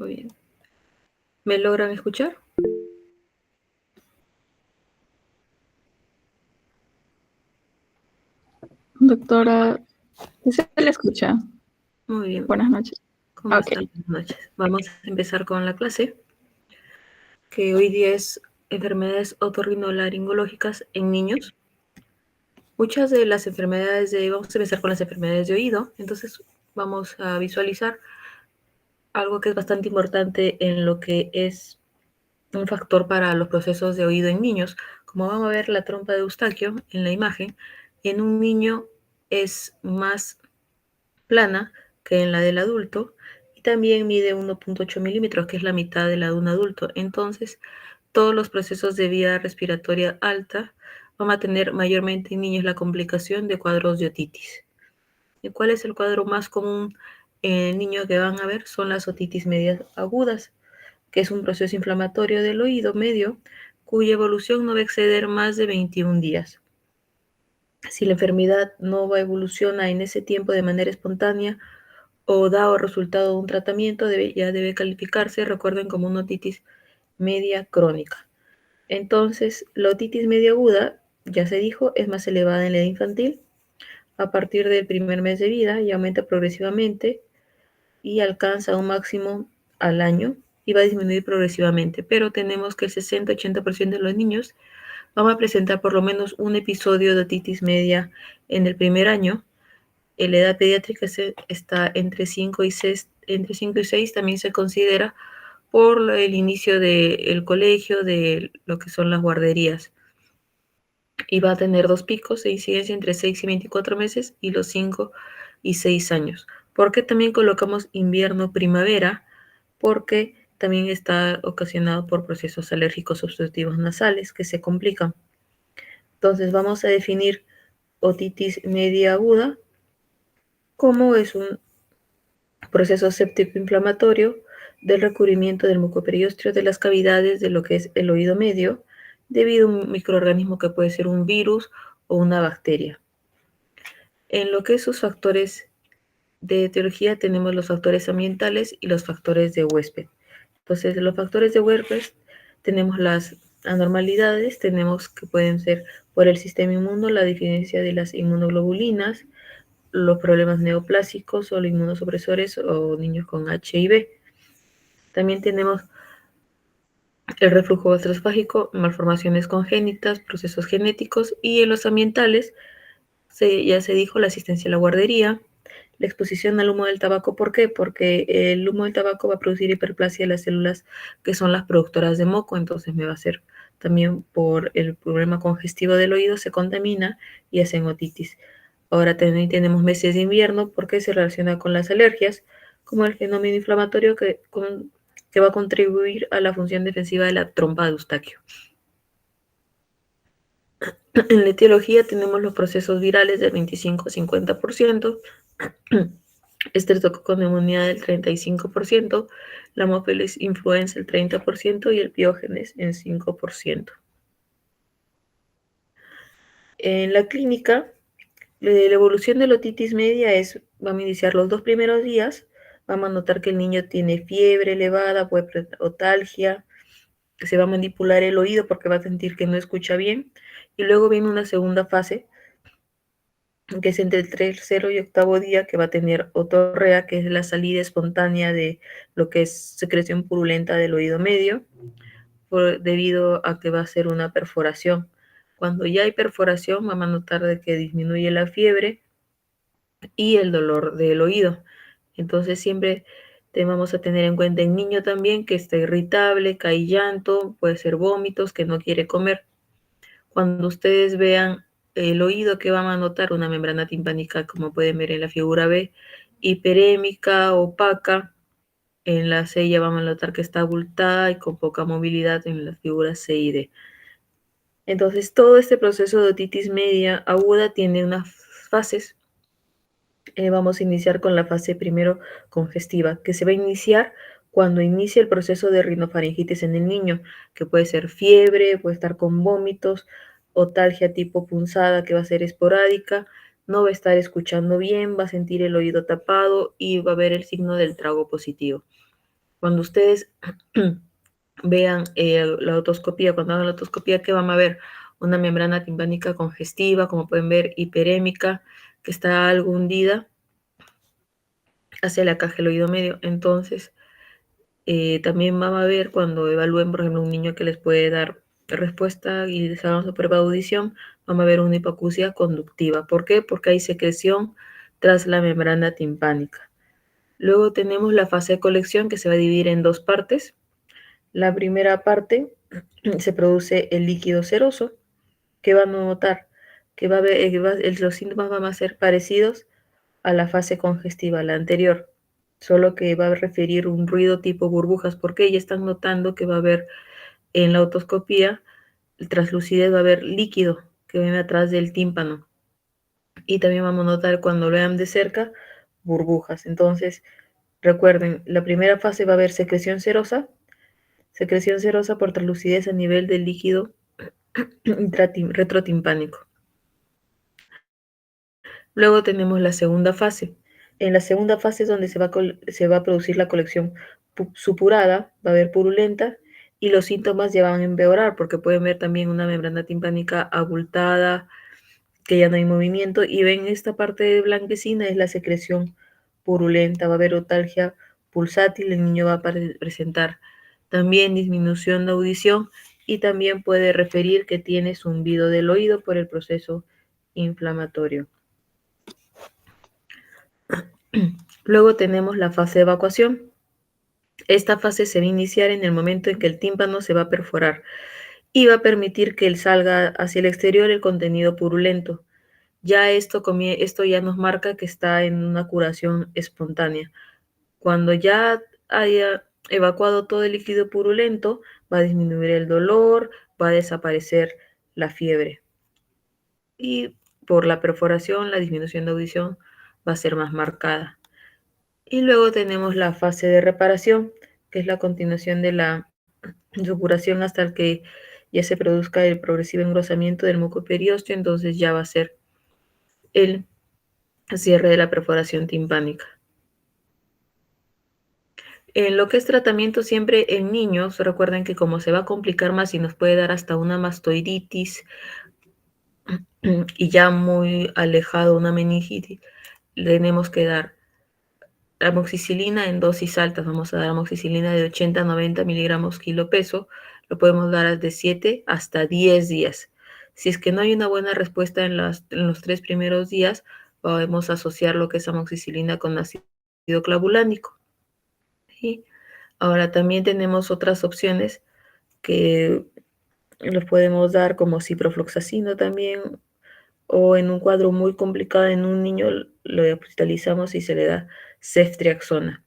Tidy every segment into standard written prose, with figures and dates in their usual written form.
Muy bien. ¿Me logran escuchar? Doctora, ¿sí se le escucha? Muy bien. Buenas noches. ¿Cómo Ok. están? Buenas noches. Vamos a empezar con la clase, que hoy día es enfermedades otorrinolaringológicas en niños. Muchas de las enfermedades vamos a empezar con las enfermedades de oído, entonces vamos a visualizar algo que es bastante importante en lo que es un factor para los procesos de oído en niños. Como vamos a ver la trompa de Eustaquio en la imagen, en un niño es más plana que en la del adulto y también mide 1.8 milímetros, que es la mitad de la de un adulto. Entonces, todos los procesos de vía respiratoria alta van a tener mayormente en niños la complicación de cuadros de otitis. ¿Y cuál es el cuadro más común en el niño que van a ver? Son las otitis medias agudas, que es un proceso inflamatorio del oído medio cuya evolución no va a exceder más de 21 días. Si la enfermedad no evoluciona en ese tiempo de manera espontánea o dado resultado de un tratamiento, ya debe calificarse, recuerden, como una otitis media crónica. Entonces, la otitis media aguda, ya se dijo, es más elevada en la edad infantil a partir del primer mes de vida y aumenta progresivamente y alcanza un máximo al año y va a disminuir progresivamente, pero tenemos que el 60-80% de los niños van a presentar por lo menos un episodio de otitis media en el primer año. En la edad pediátrica está entre 5 y 6, entre 5 y 6 también se considera por el inicio del colegio, de lo que son las guarderías. Y va a tener dos picos de incidencia entre 6 y 24 meses y los 5 y 6 años. ¿Por qué también colocamos invierno-primavera? Porque también está ocasionado por procesos alérgicos obstructivos nasales que se complican. Entonces vamos a definir otitis media aguda como es un proceso séptico inflamatorio del recubrimiento del mucoperiósteo de las cavidades de lo que es el oído medio debido a un microorganismo que puede ser un virus o una bacteria. En lo que es sus factores de etiología tenemos los factores ambientales y los factores de huésped. Entonces, los factores de huésped tenemos las anormalidades, tenemos que pueden ser por el sistema inmuno, la deficiencia de las inmunoglobulinas, los problemas neoplásicos o los inmunosupresores o niños con HIV. También tenemos el reflujo gastroesofágico, malformaciones congénitas, procesos genéticos y en los ambientales, ya se dijo, la asistencia a la guardería, la exposición al humo del tabaco. ¿Por qué? Porque el humo del tabaco va a producir hiperplasia de las células que son las productoras de moco, entonces me va a hacer también por el problema congestivo del oído, se contamina y hacen otitis. Ahora también tenemos meses de invierno porque se relaciona con las alergias, como el fenómeno inflamatorio que va a contribuir a la función defensiva de la trompa de Eustaquio. En la etiología tenemos los procesos virales del 25-50%, estreptococcus del 35%, la Haemophilus influenza el 30% y el Piógenes en 5%. En la clínica, la evolución de la otitis media es, vamos a iniciar los 2 primeros días, vamos a notar que el niño tiene fiebre elevada, puede presentar otalgia, que se va a manipular el oído porque va a sentir que no escucha bien, y luego viene una segunda fase, que es entre el tercero y octavo día, que va a tener otorrea, que es la salida espontánea de lo que es secreción purulenta del oído medio, debido a que va a ser una perforación. Cuando ya hay perforación, vamos a notar de que disminuye la fiebre y el dolor del oído. Entonces siempre vamos a tener en cuenta en niño también que está irritable, cae llanto, puede ser vómitos, que no quiere comer. Cuando ustedes vean el oído, que van a notar una membrana timpánica, como pueden ver en la figura B, hiperémica, opaca. En la C ya vamos a notar que está abultada y con poca movilidad en las figuras C y D. Entonces, todo este proceso de otitis media aguda tiene unas fases. Vamos a iniciar con la fase primero congestiva, que se va a iniciar cuando inicia el proceso de rinofaringitis en el niño, que puede ser fiebre, puede estar con vómitos, otalgia tipo punzada, que va a ser esporádica, no va a estar escuchando bien, va a sentir el oído tapado y va a ver el signo del trago positivo. Cuando ustedes vean la otoscopía, cuando hagan la otoscopía, ¿qué van a ver? Una membrana timpánica congestiva, como pueden ver, hiperémica, que está algo hundida hacia la caja del oído medio. Entonces, también van a ver cuando evalúen, por ejemplo, un niño que les puede dar respuesta y les hagan su prueba de audición, vamos a ver una hipoacusia conductiva. ¿Por qué? Porque hay secreción tras la membrana timpánica. Luego tenemos la fase de colección, que se va a dividir en dos partes. La primera parte se produce el líquido seroso, que van a notar que va a haber, los síntomas van a ser parecidos a la fase congestiva, la anterior, solo que va a referir un ruido tipo burbujas, porque ya están notando que va a haber en la otoscopía, tras lucidez va a haber líquido que viene atrás del tímpano. Y también vamos a notar cuando lo vean de cerca, burbujas. Entonces, recuerden, la primera fase va a haber secreción serosa por translucidez a nivel del líquido retrotimpánico. Luego tenemos la segunda fase. En la segunda fase es donde se va a producir la colección supurada, va a haber purulenta, y los síntomas ya van a empeorar, porque pueden ver también una membrana timpánica abultada, que ya no hay movimiento, y ven esta parte de blanquecina, es la secreción purulenta, va a haber otalgia pulsátil, el niño va a presentar también disminución de audición, y también puede referir que tiene zumbido del oído por el proceso inflamatorio. Luego tenemos la fase de evacuación. Esta fase se va a iniciar en el momento en que el tímpano se va a perforar y va a permitir que salga hacia el exterior el contenido purulento. Ya esto ya nos marca que está en una curación espontánea. Cuando ya haya evacuado todo el líquido purulento, va a disminuir el dolor, va a desaparecer la fiebre. Y por la perforación, la disminución de audición va a ser más marcada. Y luego tenemos la fase de reparación, que es la continuación de la supuración hasta que ya se produzca el progresivo engrosamiento del muco periósteo, entonces ya va a ser el cierre de la perforación timpánica. En lo que es tratamiento siempre en niños, recuerden que como se va a complicar más y nos puede dar hasta una mastoiditis y ya muy alejado una meningitis, tenemos que dar amoxicilina en dosis altas. Vamos a dar amoxicilina de 80 a 90 miligramos kilo peso. Lo podemos dar de 7 hasta 10 días. Si es que no hay una buena respuesta en los 3 primeros días, podemos asociar lo que es amoxicilina con ácido clavulánico. ¿Sí? Ahora también tenemos otras opciones que los podemos dar como ciprofloxacino también, o en un cuadro muy complicado en un niño lo hospitalizamos y se le da ceftriaxona.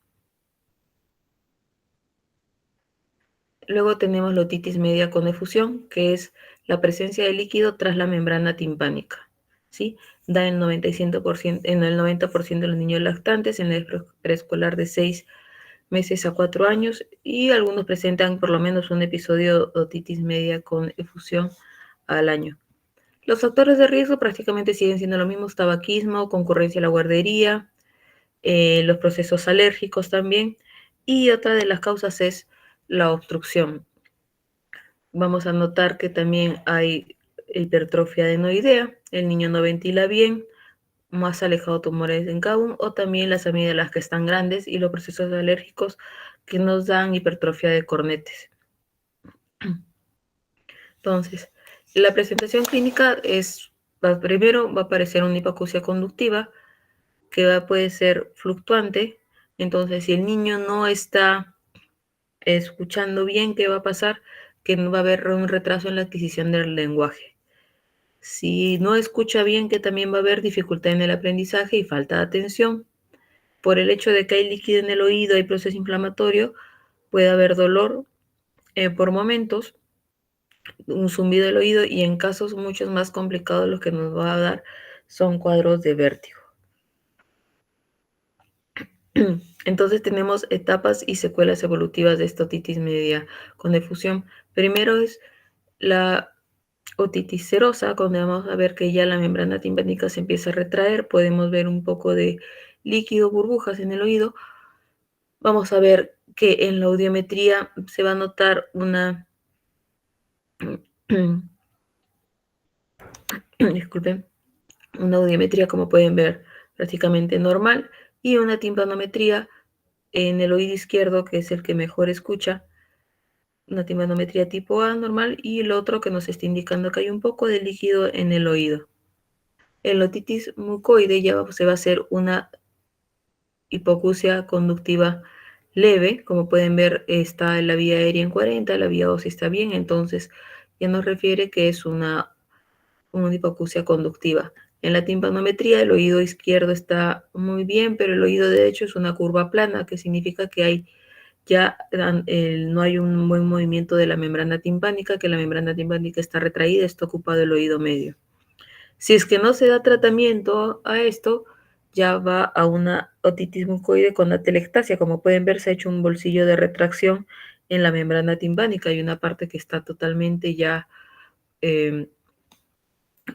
Luego tenemos la otitis media con efusión, que es la presencia de líquido tras la membrana timpánica. ¿Sí? Da en el 90% de los niños lactantes, en la edad preescolar de 6 meses a 4 años, y algunos presentan por lo menos un episodio de otitis media con efusión al año. Los factores de riesgo prácticamente siguen siendo los mismos: tabaquismo, concurrencia a la guardería, los procesos alérgicos también, y otra de las causas es la obstrucción. Vamos a notar que también hay hipertrofia adenoidea, el niño no ventila bien, más alejado tumores en Caum, o también las amígdalas que están grandes, y los procesos alérgicos que nos dan hipertrofia de cornetes. Entonces, la presentación clínica primero va a aparecer una hipoacusia conductiva que puede ser fluctuante. Entonces, si el niño no está escuchando bien, ¿qué va a pasar? Que va a haber un retraso en la adquisición del lenguaje. Si no escucha bien, que también va a haber dificultad en el aprendizaje y falta de atención. Por el hecho de que hay líquido en el oído, hay proceso inflamatorio, puede haber dolor por momentos, un zumbido del oído, y en casos muchos más complicados lo que nos va a dar son cuadros de vértigo. Entonces tenemos etapas y secuelas evolutivas de esta otitis media con efusión. Primero es la otitis serosa, donde vamos a ver que ya la membrana timpánica se empieza a retraer, podemos ver un poco de líquido, burbujas en el oído. Vamos a ver que en la audiometría se va a notar una disculpen, una audiometría, como pueden ver, prácticamente normal, y una timpanometría en el oído izquierdo, que es el que mejor escucha, una timpanometría tipo A normal, y el otro que nos está indicando que hay un poco de líquido en el oído. En la otitis mucoide ya se va a hacer una hipoacusia conductiva leve. Como pueden ver, está la vía aérea en 40, la vía ósea está bien, entonces ya nos refiere que es una hipoacusia conductiva. En la timpanometría el oído izquierdo está muy bien, pero el oído derecho es una curva plana, que significa que hay ya no hay un buen movimiento de la membrana timpánica, que la membrana timpánica está retraída, está ocupado el oído medio. Si es que no se da tratamiento a esto, ya va a una otitis mucoide con atelectasia. Como pueden ver, se ha hecho un bolsillo de retracción en la membrana timpánica. Hay una parte que está totalmente ya,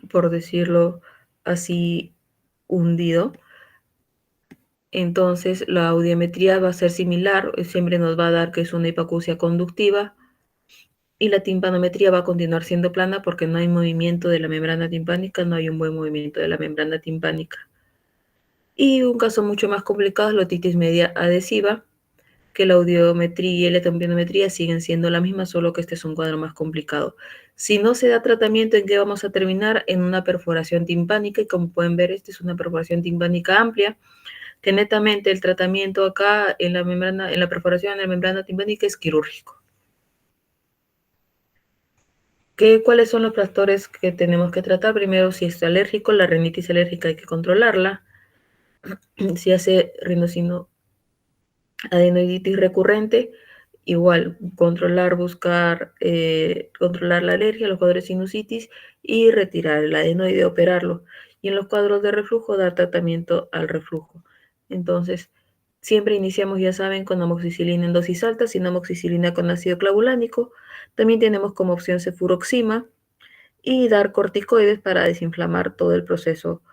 por decirlo así, hundido. Entonces la audiometría va a ser similar, siempre nos va a dar que es una hipoacusia conductiva, y la timpanometría va a continuar siendo plana porque no hay movimiento de la membrana timpánica, no hay un buen movimiento de la membrana timpánica. Y un caso mucho más complicado es la otitis media adhesiva, que la audiometría y la timpanometría siguen siendo la misma, solo que este es un cuadro más complicado. Si no se da tratamiento, ¿en qué vamos a terminar? En una perforación timpánica, y como pueden ver, esta es una perforación timpánica amplia, que netamente el tratamiento acá en la membrana, en la perforación de la membrana timpánica, es quirúrgico. ¿Cuáles son los factores que tenemos que tratar? Primero, si es alérgico, la rinitis alérgica hay que controlarla. Si hace adenoiditis recurrente, igual buscar controlar la alergia, los cuadros de sinusitis, y retirar el adenoide, operarlo. Y en los cuadros de reflujo, dar tratamiento al reflujo. Entonces, siempre iniciamos, ya saben, con amoxicilina en dosis alta, sin amoxicilina con ácido clavulánico. También tenemos como opción cefuroxima, y dar corticoides para desinflamar todo el proceso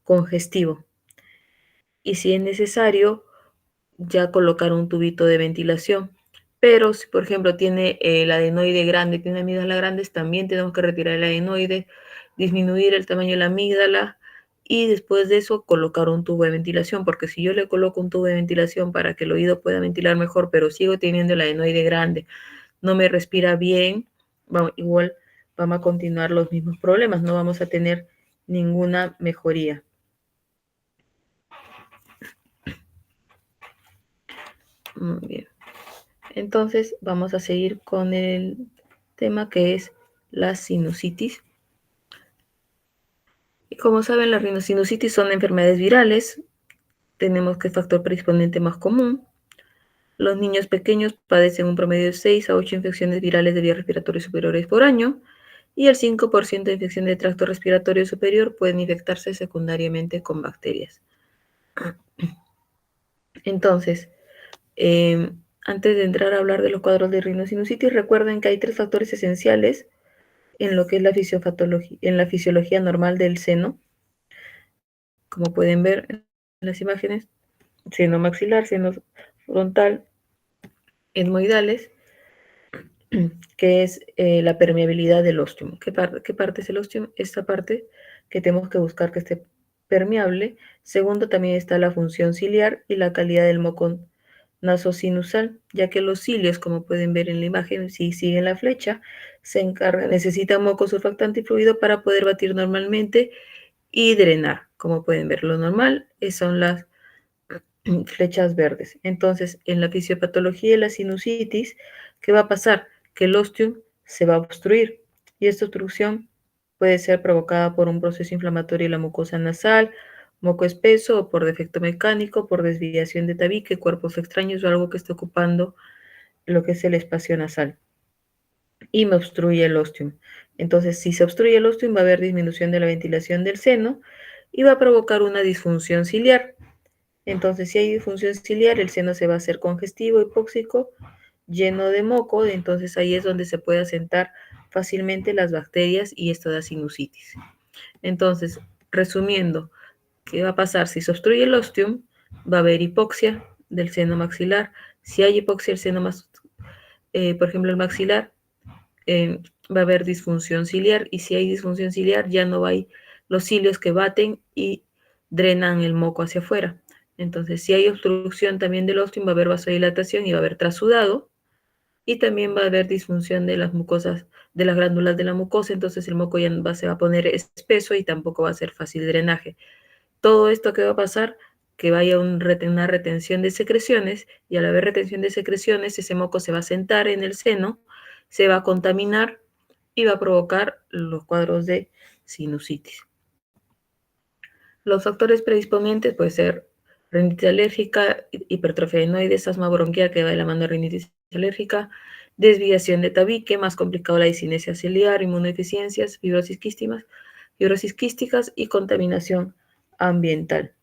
congestivo. Y si es necesario, ya colocar un tubito de ventilación. Pero si, por ejemplo, tiene el adenoide grande, tiene amígdalas grandes, también tenemos que retirar el adenoide, disminuir el tamaño de la amígdala, y después de eso colocar un tubo de ventilación, porque si yo le coloco un tubo de ventilación para que el oído pueda ventilar mejor, pero sigo teniendo el adenoide grande, no me respira bien, igual vamos a continuar los mismos problemas, no vamos a tener ninguna mejoría. Muy bien. Entonces vamos a seguir con el tema, que es la sinusitis. Y como saben, las rinosinusitis son enfermedades virales. Tenemos que el factor predisponente más común. Los niños pequeños padecen un promedio de 6 a 8 infecciones virales de vías respiratorias superiores por año, y el 5% de infecciones de tracto respiratorio superior pueden infectarse secundariamente con bacterias. Entonces, antes de entrar a hablar de los cuadros de rinosinusitis, recuerden que hay 3 factores esenciales en lo que es la fisiología normal del seno. Como pueden ver en las imágenes, seno maxilar, seno frontal, etmoidales, que es la permeabilidad del ostium. ¿Qué parte es el ostium? Esta parte que tenemos que buscar que esté permeable. Segundo, también está la función ciliar y la calidad del moco nasosinusal, ya que los cilios, como pueden ver en la imagen, si siguen la flecha, necesitan moco surfactante y fluido para poder batir normalmente y drenar. Como pueden ver, lo normal son las flechas verdes. Entonces, en la fisiopatología de la sinusitis, ¿qué va a pasar? Que el ostium se va a obstruir, y esta obstrucción puede ser provocada por un proceso inflamatorio de la mucosa nasal, moco espeso, o por defecto mecánico, por desviación de tabique, cuerpos extraños o algo que esté ocupando lo que es el espacio nasal, y me obstruye el ostium. Entonces, si se obstruye el ostium, va a haber disminución de la ventilación del seno y va a provocar una disfunción ciliar. Entonces, si hay disfunción ciliar, el seno se va a hacer congestivo, hipóxico, lleno de moco. Entonces ahí es donde se puede asentar fácilmente las bacterias, y esto da sinusitis. Entonces, resumiendo, ¿qué va a pasar? Si se obstruye el ostium, va a haber hipoxia del seno maxilar, Si hay hipoxia del seno por ejemplo, el maxilar, va a haber disfunción ciliar, y si hay disfunción ciliar ya no hay los cilios que baten y drenan el moco hacia afuera. Entonces, si hay obstrucción también del ostium, va a haber vasodilatación y va a haber trasudado, y también va a haber disfunción de las mucosas, de las glándulas de la mucosa, entonces el moco ya se va a poner espeso y tampoco va a ser fácil drenaje. Todo esto que va a pasar, que vaya una retención de secreciones, y al haber retención de secreciones, ese moco se va a sentar en el seno, se va a contaminar y va a provocar los cuadros de sinusitis. Los factores predisponentes pueden ser rinitis alérgica, hipertrofia adenoides, asma bronquial que va de la mano de rinitis alérgica, desviación de tabique, más complicado la discinesia ciliar, inmunodeficiencias, fibrosis quísticas y contaminación ambiental.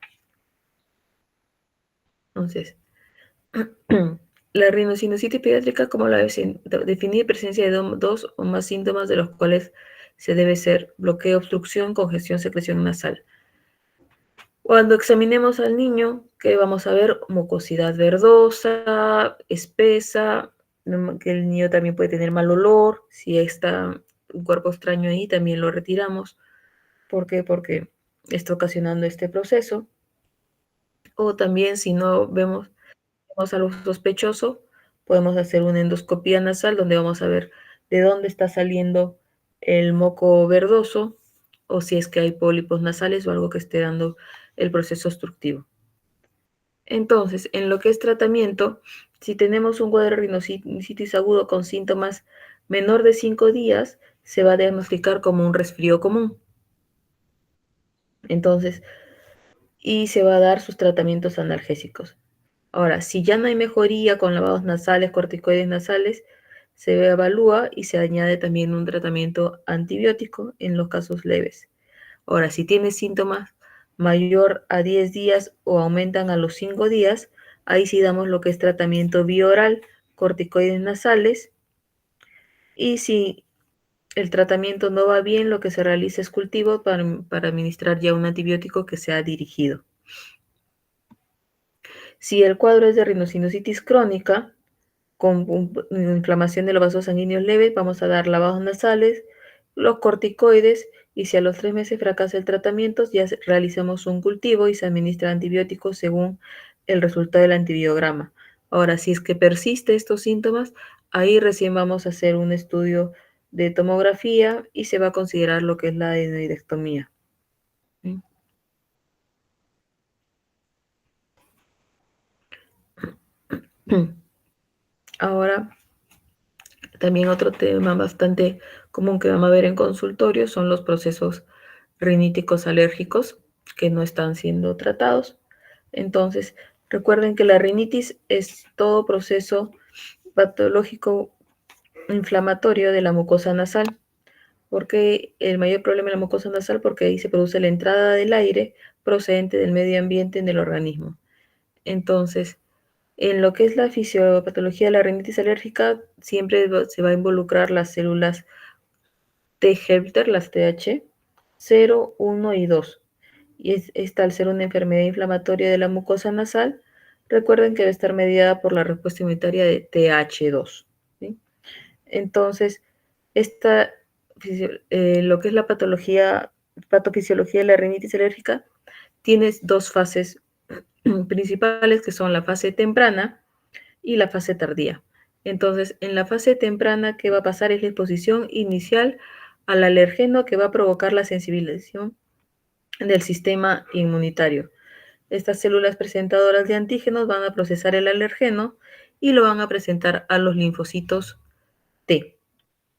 Entonces, la rinosinusitis pediátrica, como la definir, presencia de dos o más síntomas, de los cuales se debe ser bloqueo, obstrucción, congestión, secreción nasal. Cuando examinemos al niño, que vamos a ver mucosidad verdosa, espesa, que el niño también puede tener mal olor. Si está un cuerpo extraño ahí, también lo retiramos. ¿Por qué? Porque está ocasionando este proceso. O también, si no vemos algo sospechoso, podemos hacer una endoscopía nasal, donde vamos a ver de dónde está saliendo el moco verdoso, o si es que hay pólipos nasales o algo que esté dando el proceso obstructivo. Entonces, en lo que es tratamiento, si tenemos un cuadro de rinosinusitis agudo con síntomas menor de 5 días, se va a diagnosticar como un resfrío común. Entonces, y se va a dar sus tratamientos analgésicos. Ahora, si ya no hay mejoría con lavados nasales, corticoides nasales, se evalúa y se añade también un tratamiento antibiótico en los casos leves. Ahora, si tiene síntomas mayor a 10 días o aumentan a los 5 días, ahí sí damos lo que es tratamiento bioral, corticoides nasales, y si el tratamiento no va bien, lo que se realiza es cultivo para administrar ya un antibiótico que sea dirigido. Si el cuadro es de rinosinusitis crónica, con inflamación de los vasos sanguíneos leves, vamos a dar lavados nasales, los corticoides, y si a los 3 meses fracasa el tratamiento, ya realizamos un cultivo y se administra antibióticos según el resultado del antibiograma. Ahora, si es que persiste estos síntomas, ahí recién vamos a hacer un estudio de tomografía y se va a considerar lo que es la adenoidectomía. ¿Sí? Ahora, también otro tema bastante común que vamos a ver en consultorio son los procesos riníticos alérgicos que no están siendo tratados. Entonces, recuerden que la rinitis es todo proceso patológico inflamatorio de la mucosa nasal. Porque el mayor problema de la mucosa nasal, porque ahí se produce la entrada del aire procedente del medio ambiente en el organismo. Entonces, en lo que es la fisiopatología de la rinitis alérgica, siempre se va a involucrar las células T helper, las TH, 0, 1 y 2. Y esta, al ser una enfermedad inflamatoria de la mucosa nasal, recuerden que debe estar mediada por la respuesta inmunitaria de TH2. ¿Sí? Entonces, lo que es la patofisiología de la rinitis alérgica, tiene dos fases principales, que son la fase temprana y la fase tardía. Entonces, en la fase temprana, ¿qué va a pasar? Es la exposición inicial al alergeno, que va a provocar la sensibilización del sistema inmunitario. Estas células presentadoras de antígenos van a procesar el alergeno y lo van a presentar a los linfocitos T.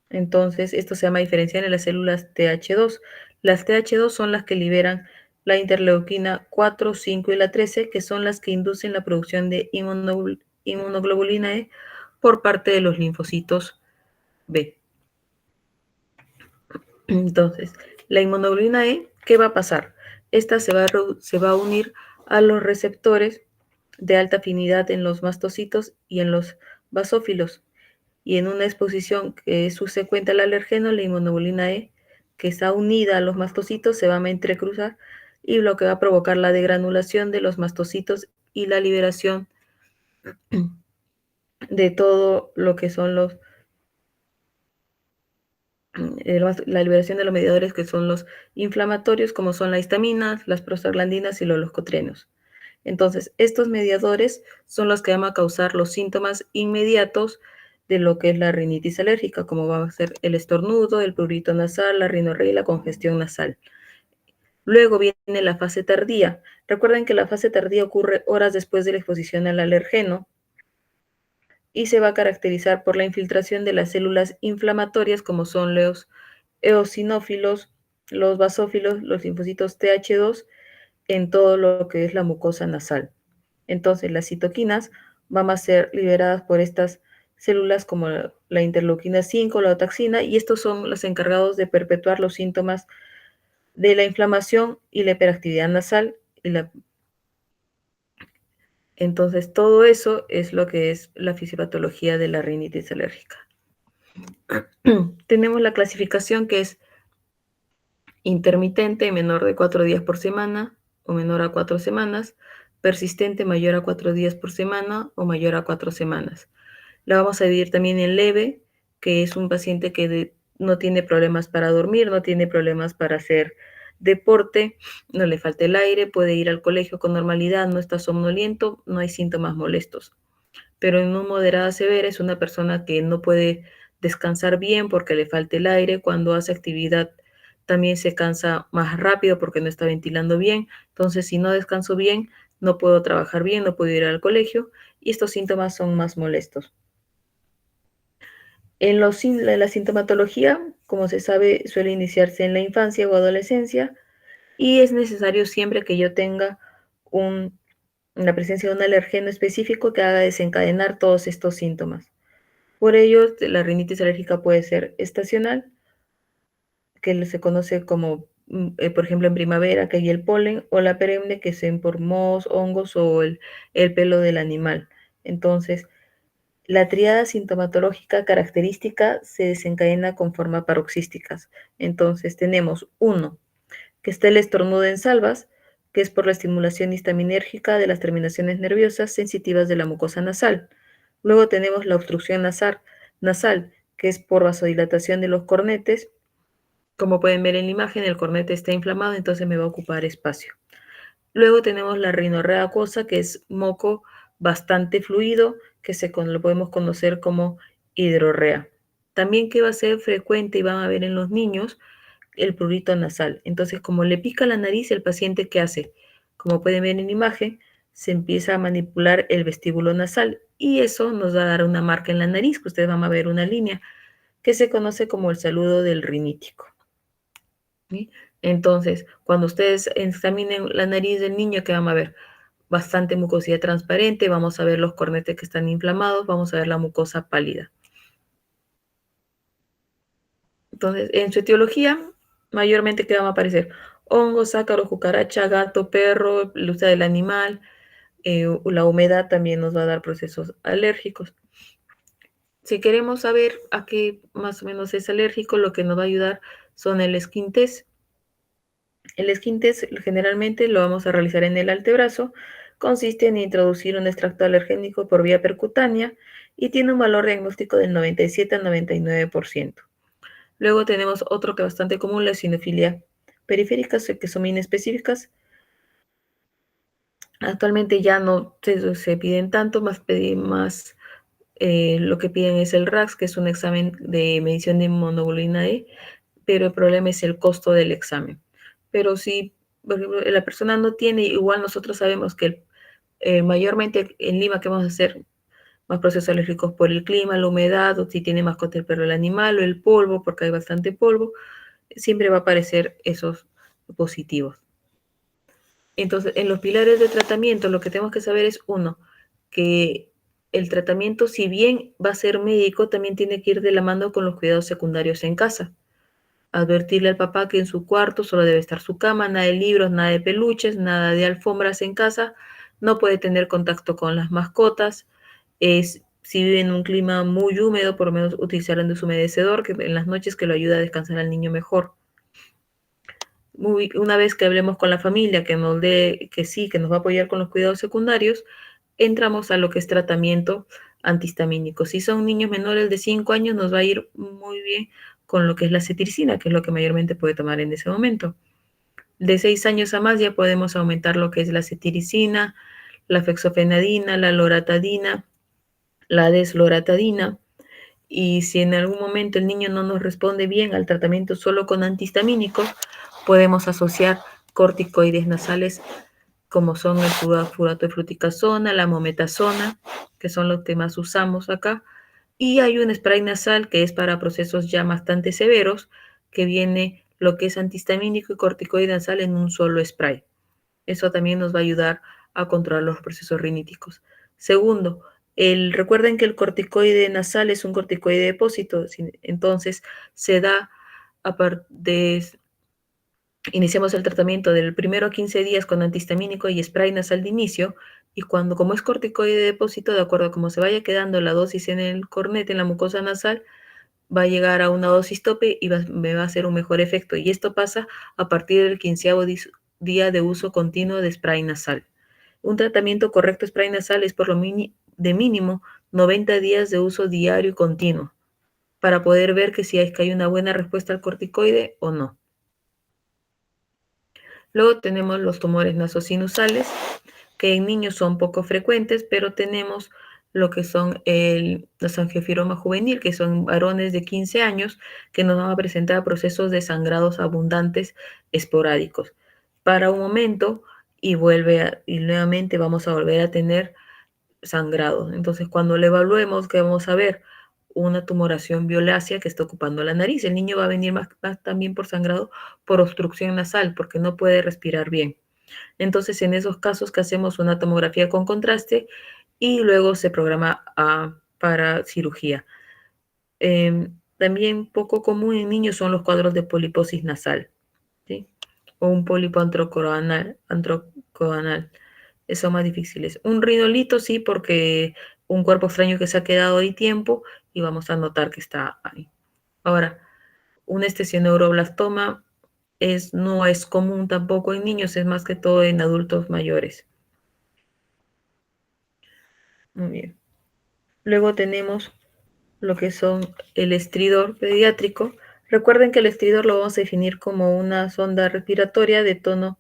Entonces, esto se llama diferencial en las células TH2. Las TH2 son las que liberan la interleuquina 4, 5 y la 13, que son las que inducen la producción de inmunoglobulina E por parte de los linfocitos B. Entonces, la inmunoglobulina E, ¿qué va a pasar? Esta se va a unir a los receptores de alta afinidad en los mastocitos y en los basófilos. Y en una exposición que es subsecuente al alergeno, la inmunoglobulina E, que está unida a los mastocitos, se va a entrecruzar, y lo que va a provocar la degranulación de los mastocitos y la liberación de todo lo que son la liberación de los mediadores que son los inflamatorios, como son la histamina, las prostaglandinas y los leucotrienos. Entonces, estos mediadores son los que van a causar los síntomas inmediatos de lo que es la rinitis alérgica, como va a ser el estornudo, el prurito nasal, la rinorrea y la congestión nasal. Luego viene la fase tardía. Recuerden que la fase tardía ocurre horas después de la exposición al alergeno y se va a caracterizar por la infiltración de las células inflamatorias como son los eosinófilos, los basófilos, los linfocitos Th2 en todo lo que es la mucosa nasal. Entonces, las citoquinas van a ser liberadas por estas células como la interleuquina 5, la otaxina, y estos son los encargados de perpetuar los síntomas de la inflamación y la hiperactividad nasal. Entonces, todo eso es lo que es la fisiopatología de la rinitis alérgica. Tenemos la clasificación que es intermitente, menor de 4 días por semana o menor a 4 semanas, persistente, mayor a 4 días por semana o mayor a 4 semanas. La vamos a dividir también en leve, que es un paciente que no tiene problemas para dormir, no tiene problemas para hacer deporte, no le falta el aire, puede ir al colegio con normalidad, no está somnoliento, no hay síntomas molestos. Pero en un moderada severa es una persona que no puede descansar bien porque le falta el aire, cuando hace actividad también se cansa más rápido porque no está ventilando bien, entonces si no descanso bien, no puedo trabajar bien, no puedo ir al colegio y estos síntomas son más molestos. En la sintomatología, como se sabe, suele iniciarse en la infancia o adolescencia y es necesario siempre que yo tenga la presencia de un alergeno específico que haga desencadenar todos estos síntomas. Por ello, la rinitis alérgica puede ser estacional, que se conoce como, por ejemplo, en primavera, que hay el polen, o la perenne, que es por mohos, hongos o el pelo del animal. Entonces, la triada sintomatológica característica se desencadena con forma paroxísticas. Entonces, tenemos uno, que está el estornudo en salvas, que es por la estimulación histaminérgica de las terminaciones nerviosas sensitivas de la mucosa nasal. Luego tenemos la obstrucción nasal, que es por vasodilatación de los cornetes. Como pueden ver en la imagen, el cornete está inflamado, entonces me va a ocupar espacio. Luego tenemos la rinorrea acuosa, que es moco bastante fluido, que lo podemos conocer como hidrorrea. También que va a ser frecuente y van a ver en los niños el prurito nasal. Entonces, como le pica la nariz, el paciente, ¿qué hace? Como pueden ver en la imagen, se empieza a manipular el vestíbulo nasal y eso nos va a dar una marca en la nariz, que ustedes van a ver una línea, que se conoce como el saludo del rinítico. ¿Sí? Entonces, cuando ustedes examinen la nariz del niño, que van a ver bastante mucosidad transparente, vamos a ver los cornetes que están inflamados, vamos a ver la mucosa pálida. Entonces, en su etiología, mayormente, ¿qué van a aparecer? Hongos, ácaros, cucaracha, gato, perro, lucha del animal, la humedad también nos va a dar procesos alérgicos. Si queremos saber a qué más o menos es alérgico, lo que nos va a ayudar son el skin test. El skin test generalmente lo vamos a realizar en el antebrazo. Consiste en introducir un extracto alergénico por vía percutánea y tiene un valor diagnóstico del 97 al 99%. Luego tenemos otro que es bastante común, la eosinofilia periférica, que son inespecíficas. Actualmente ya no se piden tanto, más lo que piden es el RAX, que es un examen de medición de inmunoglobulina E, pero el problema es el costo del examen. Pero si, por ejemplo, la persona no tiene, igual nosotros sabemos que mayormente en Lima que vamos a hacer más procesos alérgicos por el clima, la humedad, o si tiene mascota el perro del animal, o el polvo, porque hay bastante polvo, siempre va a aparecer esos positivos. Entonces, en los pilares de tratamiento, lo que tenemos que saber es, uno, que el tratamiento, si bien va a ser médico, también tiene que ir de la mano con los cuidados secundarios en casa. Advertirle al papá que en su cuarto solo debe estar su cama, nada de libros, nada de peluches, nada de alfombras en casa, no puede tener contacto con las mascotas, si vive en un clima muy húmedo, por lo menos utilizar un deshumedecedor que en las noches que lo ayuda a descansar al niño mejor. Una vez que hablemos con la familia, que nos dé que sí, que nos va a apoyar con los cuidados secundarios, entramos a lo que es tratamiento antihistamínicos. Si son niños menores de 5 años, nos va a ir muy bien con lo que es la cetiricina, que es lo que mayormente puede tomar en ese momento. De 6 años a más ya podemos aumentar lo que es la cetiricina, la fexofenadina, la loratadina, la desloratadina. Y si en algún momento el niño no nos responde bien al tratamiento solo con antihistamínicos, podemos asociar corticoides nasales como son el furato de fluticasona, la mometasona, que son los que más usamos acá. Y hay un spray nasal que es para procesos ya bastante severos, que viene lo que es antihistamínico y corticoide nasal en un solo spray. Eso también nos va a ayudar a controlar los procesos riníticos. Segundo, recuerden que el corticoide nasal es un corticoide de depósito, entonces se da iniciamos el tratamiento del primero a 15 días con antihistamínico y spray nasal de inicio, y como es corticoide de depósito, de acuerdo a cómo se vaya quedando la dosis en el cornete, en la mucosa nasal, va a llegar a una dosis tope y me va a hacer un mejor efecto. Y esto pasa a partir del 15º día de uso continuo de spray nasal. Un tratamiento correcto de spray nasal es por lo de mínimo 90 días de uso diario y continuo para poder ver que si hay una buena respuesta al corticoide o no. Luego tenemos los tumores nasosinusales, que en niños son poco frecuentes, pero tenemos lo que son los angiofibromas juvenil, que son varones de 15 años, que nos van a presentar procesos de sangrados abundantes esporádicos. Para un momento y nuevamente vamos a volver a tener sangrados. Entonces, cuando lo evaluemos, que vamos a ver una tumoración violácea que está ocupando la nariz. El niño va a venir más también por sangrado, por obstrucción nasal, porque no puede respirar bien. Entonces, en esos casos que hacemos una tomografía con contraste y luego se programa para cirugía. También poco común en niños son los cuadros de poliposis nasal, ¿sí? O un pólipo antrocoronal. Son más difíciles. Un rinolito sí, porque un cuerpo extraño que se ha quedado ahí tiempo y vamos a notar que está ahí. Ahora, un esthesioneuroblastoma no es común tampoco en niños, es más que todo en adultos mayores. Muy bien. Luego tenemos lo que son el estridor pediátrico. Recuerden que el estridor lo vamos a definir como una sonda respiratoria de tono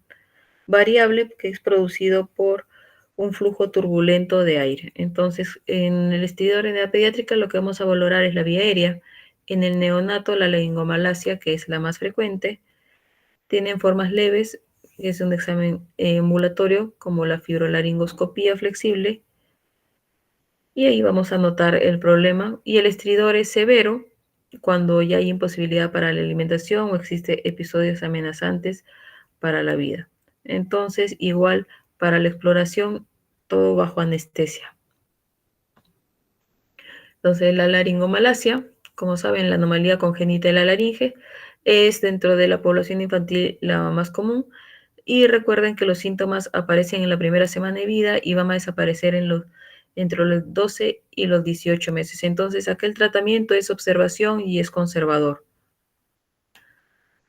variable que es producido por un flujo turbulento de aire. Entonces, en el estridor en edad pediátrica lo que vamos a valorar es la vía aérea. En el neonato, la laringomalacia, que es la más frecuente, tienen formas leves, es un examen ambulatorio como la fibrolaringoscopía flexible, y ahí vamos a notar el problema. Y el estridor es severo cuando ya hay imposibilidad para la alimentación o existe episodios amenazantes para la vida. Entonces, igual para la exploración, todo bajo anestesia. Entonces, la laringomalacia, como saben, la anomalía congénita de la laringe, es dentro de la población infantil la más común. Y recuerden que los síntomas aparecen en la primera semana de vida y van a desaparecer entre los 12 y los 18 meses. Entonces, aquel tratamiento es observación y es conservador.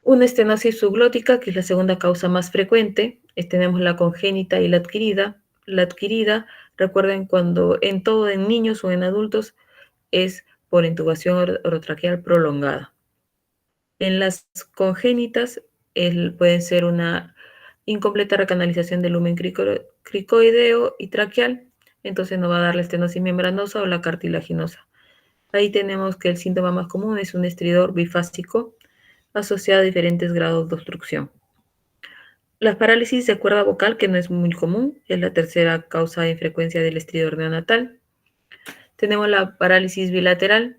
Una estenosis subglótica, que es la segunda causa más frecuente. Tenemos la congénita y la adquirida. La adquirida, recuerden, cuando en niños o en adultos, es por intubación orotraqueal prolongada. En las congénitas puede ser una incompleta recanalización del lumen cricoideo y traqueal, entonces no va a dar la estenosis membranosa o la cartilaginosa. Ahí tenemos que el síntoma más común es un estridor bifásico asociado a diferentes grados de obstrucción. La parálisis de cuerda vocal, que no es muy común, es la tercera causa de frecuencia del estridor neonatal. Tenemos la parálisis bilateral,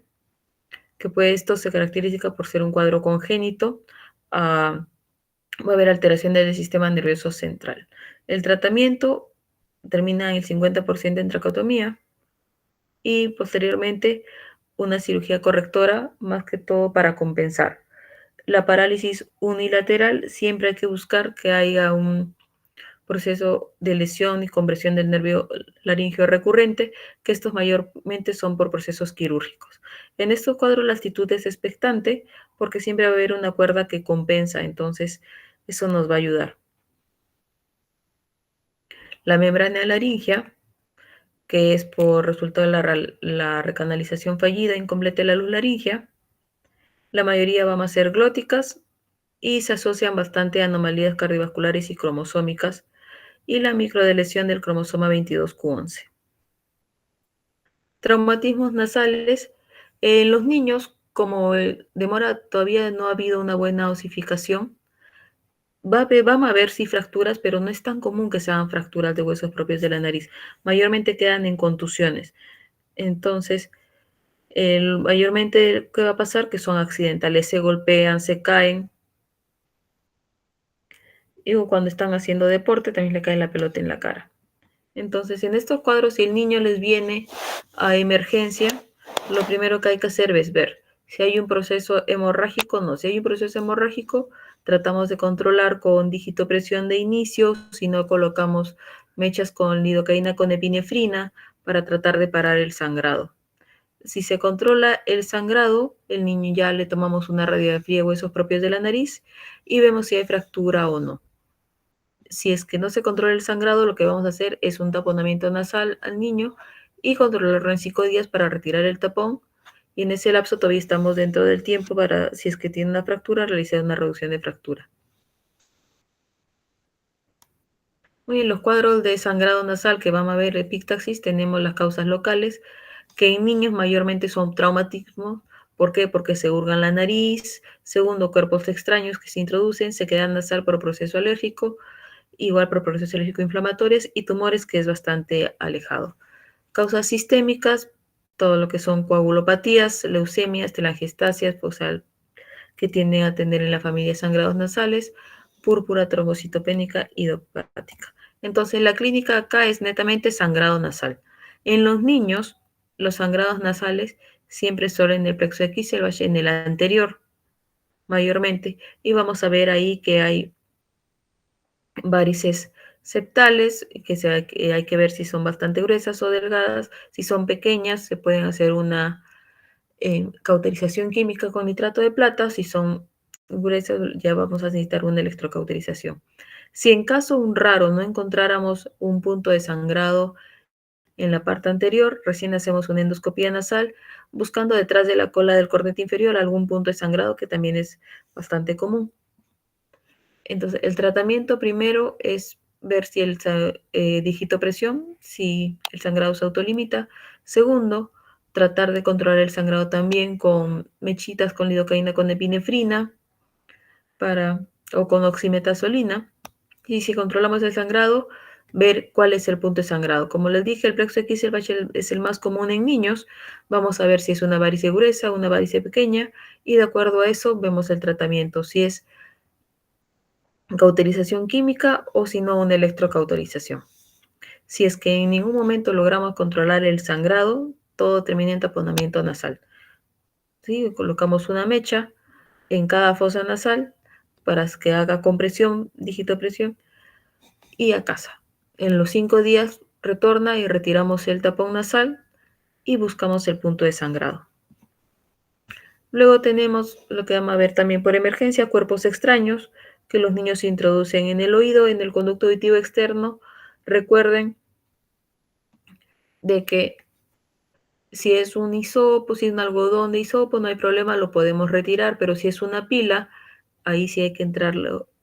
que esto se caracteriza por ser un cuadro congénito. Va a haber alteración del sistema nervioso central. El tratamiento termina en el 50% en traqueotomía y posteriormente una cirugía correctora, más que todo para compensar. La parálisis unilateral, siempre hay que buscar que haya un proceso de lesión y compresión del nervio laríngeo recurrente, que estos mayormente son por procesos quirúrgicos. En estos cuadros la actitud es expectante porque siempre va a haber una cuerda que compensa, entonces eso nos va a ayudar. La membrana laríngea que es por resultado de la recanalización fallida incompleta de la luz laringea. La mayoría van a ser glóticas y se asocian bastante a anomalías cardiovasculares y cromosómicas y la microdeleción del cromosoma 22q11. Traumatismos nasales. En los niños, como demora todavía no ha habido una buena osificación, vamos a ver si fracturas, pero no es tan común que sean fracturas de huesos propios de la nariz. Mayormente quedan en contusiones. Entonces, mayormente, ¿qué va a pasar? Que son accidentales, se golpean, se caen. Y cuando están haciendo deporte, también le cae la pelota en la cara. Entonces, en estos cuadros, si el niño les viene a emergencia, lo primero que hay que hacer es ver si hay un proceso hemorrágico o no. Si hay un proceso hemorrágico, tratamos de controlar con digitopresión de inicio, si no colocamos mechas con lidocaína con epinefrina para tratar de parar el sangrado. Si se controla el sangrado, el niño ya le tomamos una radiografía de huesos propios de la nariz y vemos si hay fractura o no. Si es que no se controla el sangrado, lo que vamos a hacer es un taponamiento nasal al niño y controlarlo en 5 días para retirar el tapón. Y en ese lapso todavía estamos dentro del tiempo para, si es que tiene una fractura, realizar una reducción de fractura. Muy bien, los cuadros de sangrado nasal que vamos a ver epíctaxis, tenemos las causas locales, que en niños mayormente son traumatismos. ¿Por qué? Porque se hurgan la nariz. Segundo, cuerpos extraños que se introducen, se quedan nasal por proceso alérgico, igual por procesos alérgicos inflamatorios y tumores, que es bastante alejado. Causas sistémicas, todo lo que son coagulopatías, leucemias, telangiectasias, o sea, que tienden a tener en la familia sangrados nasales, púrpura trombocitopénica idiopática. Entonces, la clínica acá es netamente sangrado nasal. En los niños, los sangrados nasales siempre son en el plexo de Kisselbach, en el anterior, mayormente, y vamos a ver ahí que hay varices septales, que hay que ver si son bastante gruesas o delgadas. Si son pequeñas, se pueden hacer una cauterización química con nitrato de plata. Si son gruesas, ya vamos a necesitar una electrocauterización. Si en caso un raro no encontráramos un punto de sangrado en la parte anterior, recién hacemos una endoscopía nasal buscando detrás de la cola del cornete inferior algún punto de sangrado, que también es bastante común. Entonces, el tratamiento primero es ver si digitopresión, si el sangrado se autolimita. Segundo, tratar de controlar el sangrado también con mechitas con lidocaína con epinefrina o con oximetazolina. Y si controlamos el sangrado, ver cuál es el punto de sangrado. Como les dije, el plexo de Kisselbach es el más común en niños. Vamos a ver si es una varice gruesa, una varice pequeña, y de acuerdo a eso vemos el tratamiento, si es cauterización química o si no una electrocauterización. Si es que en ningún momento logramos controlar el sangrado, todo termina en taponamiento nasal. ¿Sí? Colocamos una mecha en cada fosa nasal para que haga compresión, digitopresión, y a casa. En los 5 días retorna y retiramos el tapón nasal y buscamos el punto de sangrado. Luego tenemos lo que vamos a ver también por emergencia, cuerpos extraños que los niños se introducen en el oído, en el conducto auditivo externo. Recuerden de que si es un hisopo, si es un algodón de hisopo, no hay problema, lo podemos retirar, pero si es una pila, ahí sí hay que entrar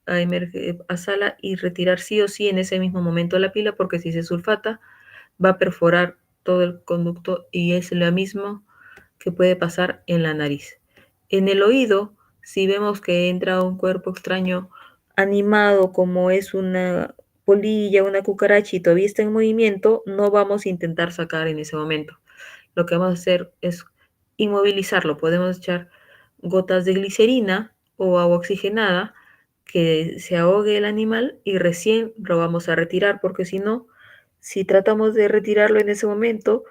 a sala y retirar sí o sí en ese mismo momento la pila, porque si se sulfata va a perforar todo el conducto y es lo mismo que puede pasar en la nariz. En el oído, si vemos que entra un cuerpo extraño animado, como es una polilla, una cucaracha, y todavía está en movimiento, no vamos a intentar sacar en ese momento. Lo que vamos a hacer es inmovilizarlo. Podemos echar gotas de glicerina o agua oxigenada, que se ahogue el animal y recién lo vamos a retirar, porque si no, si tratamos de retirarlo en ese momento,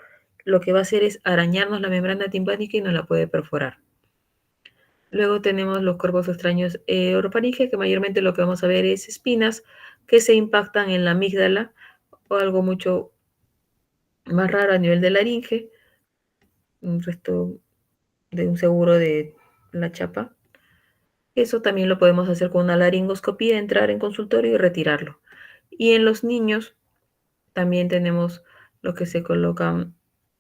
lo que va a hacer es arañarnos la membrana timpánica y nos la puede perforar. Luego tenemos los cuerpos extraños orofaringe, que mayormente lo que vamos a ver es espinas que se impactan en la amígdala, o algo mucho más raro a nivel de laringe, un resto de un seguro de la chapa. Eso también lo podemos hacer con una laringoscopía, entrar en consultorio y retirarlo. Y en los niños también tenemos lo que se colocan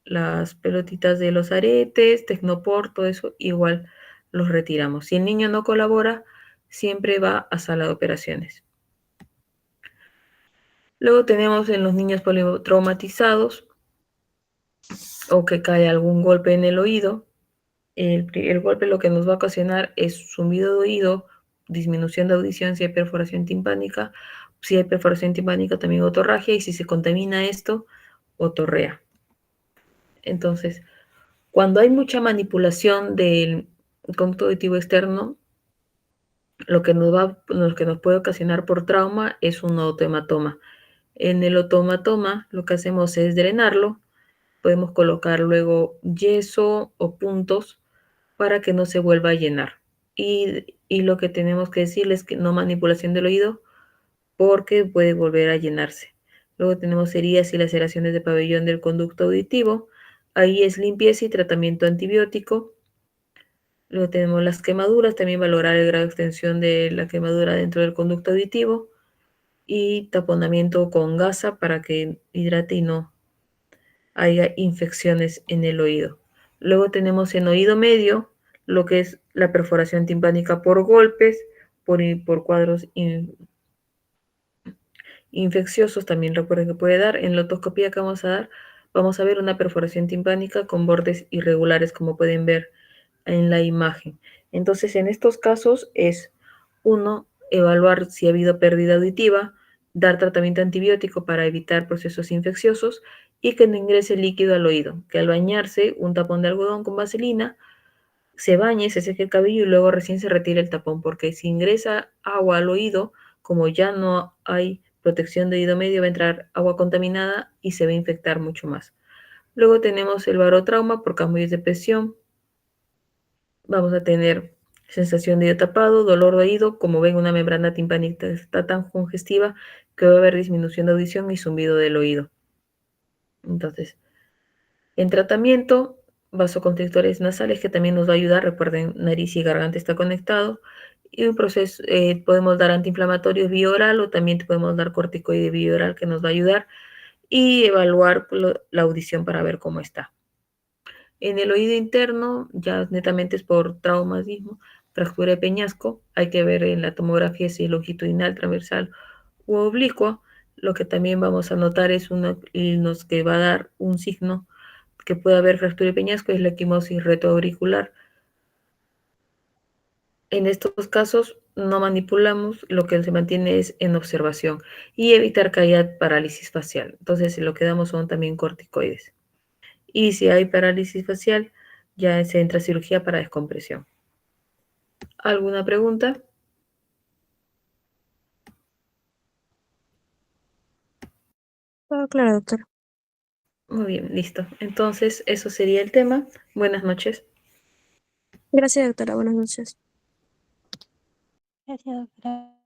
las pelotitas de los aretes, Tecnopor, todo eso, igual los retiramos. Si el niño no colabora, siempre va a sala de operaciones. Luego tenemos en los niños politraumatizados o que cae algún golpe en el oído. El golpe lo que nos va a ocasionar es zumbido de oído, disminución de audición si hay perforación timpánica. Si hay perforación timpánica, también otorragia, y si se contamina esto, otorrea. Entonces, cuando hay mucha manipulación del conducto auditivo externo, lo que nos puede ocasionar por trauma es un otohematoma. En el otohematoma, lo que hacemos es drenarlo. Podemos colocar luego yeso o puntos para que no se vuelva a llenar. Y lo que tenemos que decirles es que no manipulación del oído porque puede volver a llenarse. Luego tenemos heridas y laceraciones de pabellón del conducto auditivo. Ahí es limpieza y tratamiento antibiótico. Luego tenemos las quemaduras, también valorar el grado de extensión de la quemadura dentro del conducto auditivo y taponamiento con gasa para que hidrate y no haya infecciones en el oído. Luego tenemos en oído medio lo que es la perforación timpánica por golpes, por cuadros infecciosos, también recuerden que puede dar. En la otoscopía que vamos a ver una perforación timpánica con bordes irregulares, como pueden ver en la imagen. Entonces, en estos casos es, uno, evaluar si ha habido pérdida auditiva, dar tratamiento antibiótico para evitar procesos infecciosos y que no ingrese líquido al oído, que al bañarse, un tapón de algodón con vaselina, se bañe, se seque el cabello y luego recién se retire el tapón, porque si ingresa agua al oído, como ya no hay protección de oído medio, va a entrar agua contaminada y se va a infectar mucho más. Luego tenemos el barotrauma por cambios de presión. Vamos a tener sensación de oído tapado, dolor de oído, como ven una membrana timpánica está tan congestiva que va a haber disminución de audición y zumbido del oído. Entonces, en tratamiento, vasoconstrictores nasales que también nos va a ayudar, recuerden, nariz y garganta está conectado, y un proceso, podemos dar antiinflamatorios vía oral o también podemos dar corticoide vía oral que nos va a ayudar y evaluar la audición para ver cómo está. En el oído interno, ya netamente es por traumatismo, fractura de peñasco, hay que ver en la tomografía si es longitudinal, transversal u oblicua. Lo que también vamos a notar es nos que va a dar un signo que puede haber fractura de peñasco, es la equimosis retroauricular. En estos casos no manipulamos, lo que se mantiene es en observación y evitar que haya parálisis facial. Entonces lo que damos son también corticoides. Y si hay parálisis facial, ya se entra a cirugía para descompresión. ¿Alguna pregunta? Todo claro, doctor. Muy bien, listo. Entonces, eso sería el tema. Buenas noches. Gracias, doctora. Buenas noches. Gracias, doctora.